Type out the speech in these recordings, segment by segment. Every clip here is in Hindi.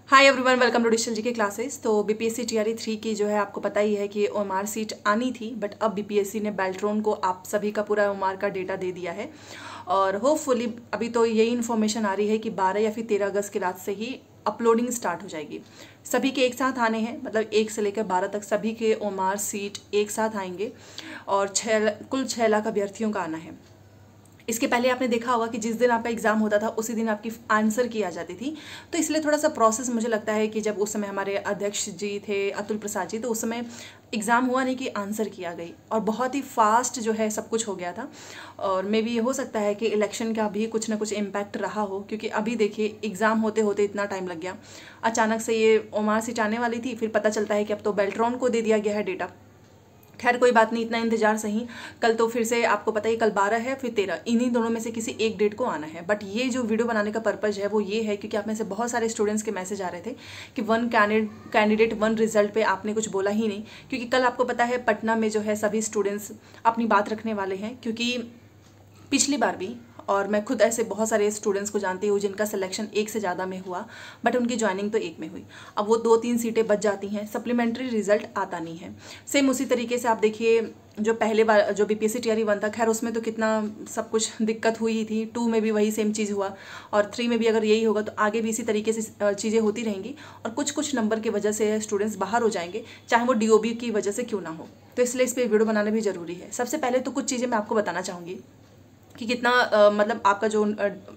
Hi everyone, welcome to digital GK classes. तो बीपीएससी टीआरई 3 की जो है आपको पता ही है कि ओएमआर सीट आनी थी, बट अब बीपीएससी ने बेल्ट्रॉन को आप सभी का पूरा ओएमआर का डेटा दे दिया है। और होपफुली अभी तो यही इन्फॉर्मेशन आ रही है कि 12 या फिर 13 अगस्त की रात से ही अपलोडिंग स्टार्ट हो जाएगी। सभी के एक साथ आने हैं, मतलब 1 से लेकर 12 तक सभी के ओएमआर सीट एक साथ आएंगे और कुल 6 लाख अभ्यर्थियों का आना है। इसके पहले आपने देखा होगा कि जिस दिन आपका एग्जाम होता था उसी दिन आपकी आंसर की आ जाती थी। तो इसलिए थोड़ा सा प्रोसेस मुझे लगता है कि जब उस समय हमारे अध्यक्ष जी थे अतुल प्रसाद जी, तो उस समय एग्ज़ाम हुआ नहीं कि आंसर किया गई और बहुत ही फास्ट जो है सब कुछ हो गया था। और मे भी ये हो सकता है कि इलेक्शन का भी कुछ ना कुछ इम्पैक्ट रहा हो, क्योंकि अभी देखिए एग्ज़ाम होते होते इतना टाइम लग गया। अचानक से ये ओएमआर सीट आने वाली थी, फिर पता चलता है कि अब तो बेल्ट्रॉन को दे दिया गया है डेटा। खैर कोई बात नहीं, इतना इंतजार सही। कल तो फिर से आपको पता ही, कल 12 है फिर 13, इन्हीं दोनों में से किसी एक डेट को आना है। बट ये जो वीडियो बनाने का पर्पज़ है वो ये है क्योंकि आप में से बहुत सारे स्टूडेंट्स के मैसेज आ रहे थे कि वन कैंडिडेट वन रिजल्ट पे आपने कुछ बोला ही नहीं। क्योंकि कल आपको पता है पटना में जो है सभी स्टूडेंट्स अपनी बात रखने वाले हैं, क्योंकि पिछली बार भी, और मैं खुद ऐसे बहुत सारे स्टूडेंट्स को जानती हूँ जिनका सिलेक्शन एक से ज़्यादा में हुआ बट उनकी ज्वाइनिंग तो एक में हुई। अब वो 2-3 सीटें बच जाती हैं, सप्लीमेंट्री रिजल्ट आता नहीं है। सेम उसी तरीके से आप देखिए जो पहले बार जो बीपीएससी टीआरई 1 था, खैर उसमें तो कितना सब कुछ दिक्कत हुई थी। 2 में भी वही सेम चीज़ हुआ और 3 में भी अगर यही होगा तो आगे भी इसी तरीके से चीज़ें होती रहेंगी और कुछ कुछ नंबर की वजह से स्टूडेंट्स बाहर हो जाएंगे, चाहे वो डीओबी की वजह से क्यों ना हो। तो इसलिए इस पर वीडियो बनाना भी ज़रूरी है। सबसे पहले तो कुछ चीज़ें मैं आपको बताना चाहूँगी कि कितना मतलब आपका जो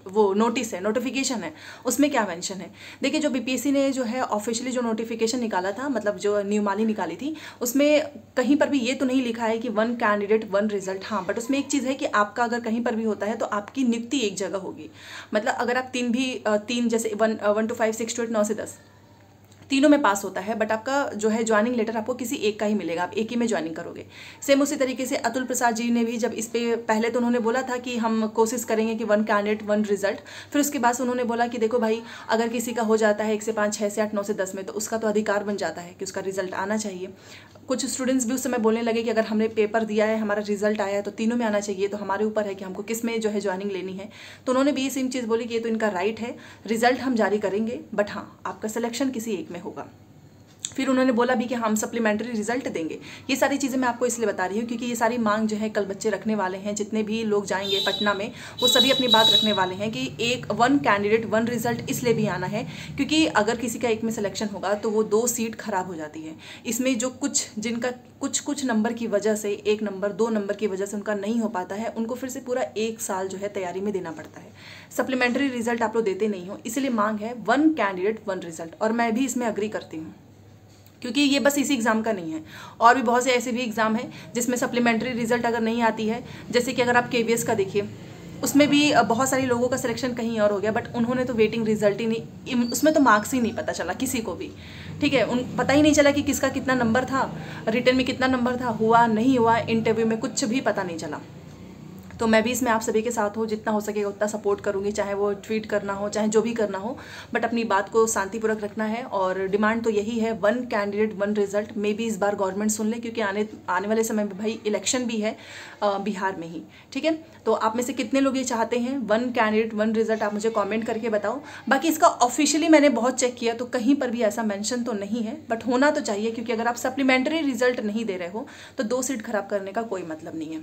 वो नोटिस है, नोटिफिकेशन है, उसमें क्या मेंशन है। देखिए जो बीपीएससी ने जो है ऑफिशियली जो नोटिफिकेशन निकाला था, मतलब जो नियमावली निकाली थी, उसमें कहीं पर भी ये तो नहीं लिखा है कि वन कैंडिडेट वन रिजल्ट। हाँ, बट उसमें एक चीज़ है कि आपका अगर कहीं पर भी होता है तो आपकी नियुक्ति एक जगह होगी। मतलब अगर आप तीन जैसे 1 to 5 6 to 8 9 से 10 तीनों में पास होता है, बट आपका जो है ज्वाइनिंग लेटर आपको किसी एक का ही मिलेगा, आप एक ही में ज्वाइनिंग करोगे। सेम उसी तरीके से अतुल प्रसाद जी ने भी जब इस पे पहले तो उन्होंने बोला था कि हम कोशिश करेंगे कि वन कैंडिडेट वन रिजल्ट, फिर उसके बाद उन्होंने बोला कि देखो भाई, अगर किसी का हो जाता है 1 से 5 6 से 8 9 से 10 में, तो उसका तो अधिकार बन जाता है कि उसका रिजल्ट आना चाहिए। कुछ स्टूडेंट्स भी उस समय बोलने लगे कि अगर हमने पेपर दिया है, हमारा रिजल्ट आया है, तो तीनों में आना चाहिए, तो हमारे ऊपर है कि हमको किस में जो है ज्वाइनिंग लेनी है। तो उन्होंने भी ये सेम चीज़ बोली कि ये तो इनका राइट है, रिजल्ट हम जारी करेंगे, बट हाँ आपका सिलेक्शन किसी एक में होगा। फिर उन्होंने बोला भी कि हम सप्लीमेंट्री रिजल्ट देंगे। ये सारी चीज़ें मैं आपको इसलिए बता रही हूँ क्योंकि ये सारी मांग जो है कल बच्चे रखने वाले हैं, जितने भी लोग जाएंगे पटना में वो सभी अपनी बात रखने वाले हैं कि एक वन कैंडिडेट वन रिजल्ट इसलिए भी आना है क्योंकि अगर किसी का एक में सिलेक्शन होगा तो वो 2 सीट खराब हो जाती है। इसमें जो जिनका कुछ नंबर की वजह से, 1 नंबर 2 नंबर की वजह से उनका नहीं हो पाता है, उनको फिर से पूरा 1 साल जो है तैयारी में देना पड़ता है। सप्लीमेंट्री रिजल्ट आप लोग देते नहीं हो, इसलिए मांग है वन कैंडिडेट वन रिजल्ट। और मैं भी इसमें अग्री करती हूँ क्योंकि ये बस इसी एग्ज़ाम का नहीं है, और भी बहुत से ऐसे भी एग्ज़ाम हैं जिसमें सप्लीमेंट्री रिजल्ट अगर नहीं आती है। जैसे कि अगर आप केवीएस का देखिए, उसमें भी बहुत सारे लोगों का सिलेक्शन कहीं और हो गया, बट उन्होंने तो वेटिंग रिजल्ट ही नहीं, उसमें तो मार्क्स ही नहीं पता चला किसी को भी। ठीक है, पता ही नहीं चला कि किसका कितना नंबर था, रिटर्न में कितना नंबर था, हुआ नहीं हुआ, इंटरव्यू में कुछ भी पता नहीं चला। तो मैं भी इसमें आप सभी के साथ हूँ, जितना हो सकेगा उतना सपोर्ट करूँगी, चाहे वो ट्वीट करना हो, चाहे जो भी करना हो, बट अपनी बात को शांतिपूर्वक रखना है। और डिमांड तो यही है, one candidate one result. May be इस बार गवर्नमेंट सुन ले, क्योंकि आने वाले समय में भाई इलेक्शन भी है बिहार में ही। ठीक है, तो आप में से कितने लोग ये चाहते हैं वन कैंडिडेट वन रिजल्ट, आप मुझे कॉमेंट करके बताओ। बाकी इसका ऑफिशियली मैंने बहुत चेक किया तो कहीं पर भी ऐसा मेंशन तो नहीं है, बट होना तो चाहिए, क्योंकि अगर आप सप्लीमेंट्री रिजल्ट नहीं दे रहे हो तो 2 सीट खराब करने का कोई मतलब नहीं है।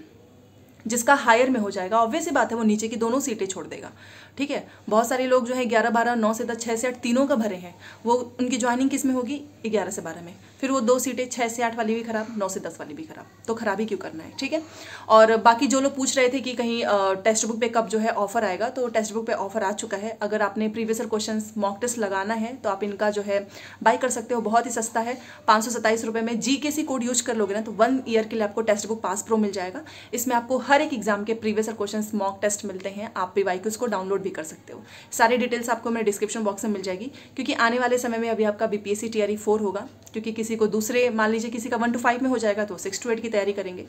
जिसका हायर में हो जाएगा, ऑब्वियस सी बात है, वो नीचे की दोनों सीटें छोड़ देगा। ठीक है, बहुत सारे लोग जो है 11 12 9 से 10 6 से 8 तीनों का भरे हैं, वो उनकी ज्वाइनिंग किस में होगी, 11 से 12 में। फिर वो 2 सीटें 6 से 8 वाली भी खराब, 9 से 10 वाली भी खराब, तो खराब ही क्यों करना है। ठीक है, और बाकी जो लोग पूछ रहे थे कि कहीं टेक्स्ट बुक पे कब जो है ऑफर आएगा, तो टेक्स्ट बुक पे ऑफर आ चुका है। अगर आपने प्रीवियस क्वेश्चन मॉक टेस्ट लगाना है तो आप इनका जो है बाय कर सकते हो, बहुत ही सस्ता है, 527 रुपये में। जीकेसी कोड यूज कर लोगे ना तो 1 ईयर के लिए आपको टेक्स्ट बुक पास प्रो मिल जाएगा। इसमें आपको हर एक एग्जाम के प्रीवियस क्वेश्चंस मॉक टेस्ट मिलते हैं, आप पीवाईक्यूज को डाउनलोड भी कर सकते हो। सारी डिटेल्स आपको मेरे डिस्क्रिप्शन बॉक्स में मिल जाएगी, क्योंकि आने वाले समय में अभी आपका बीपीएससी टीआरई 4 होगा, क्योंकि किसी को दूसरे, मान लीजिए किसी का 1 to 5 में हो जाएगा तो 6 to 8 की तैयारी करेंगे।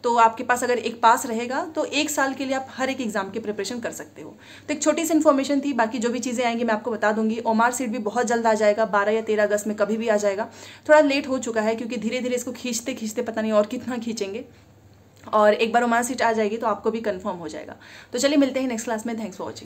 तो आपके पास अगर एक पास रहेगा तो 1 साल के लिए आप हर एक एग्जाम की प्रिपरेशन कर सकते हो। तो एक छोटी सी इन्फॉर्मेशन थी, बाकी जो भी चीज़ें आएंगी मैं आपको बता दूंगी। ओएमआर सीट भी बहुत जल्द आ जाएगा, 12 या 13 अगस्त में कभी भी आ जाएगा। थोड़ा लेट हो चुका है क्योंकि धीरे धीरे इसको खींचते खींचते पता नहीं और कितना खींचेंगे, और एक बार ओएमआर सीट आ जाएगी तो आपको भी कंफर्म हो जाएगा। तो चलिए मिलते हैं नेक्स्ट क्लास में। Thanks for watching.